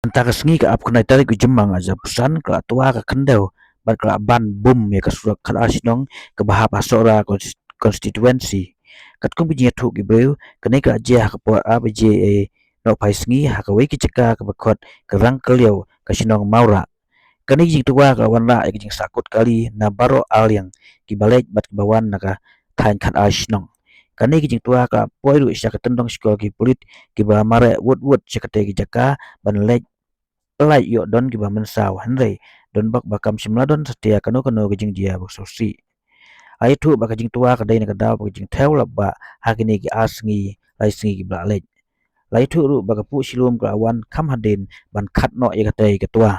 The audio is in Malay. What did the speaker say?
Antara sengi ka ap kenai tarik ku jemang aja pesan ke tua ke kendau bat ke ban bum ya ke surat kat asinong ke bahap asora konstituensi kat kum bijinya thu ki breu kenai ka aja ke po a bije no pai sengi ha ke wei ki ceka ke bakot ke rang keliau ke sinong maura kenai jing tua ke wan la ke jing sakut kali na baro al yang ki balej bat ke bawan na ka thain kat asinong kanai ki jing tua ka poiru isya ke tendong skol ki pulit ki ba mare wot sekate ki jaka ban lej like yo don ki ba mensaw hanrei don bak bakam simla don setia kano gejing dia bak sosi ai thu bak gejing tua ka dai na ka daw bak gejing thew la ba hakini ki asngi lai sngi ki bla lej lai thu ru bak pu silum ka awan kham hadin ban khat no ye ka tai ka tua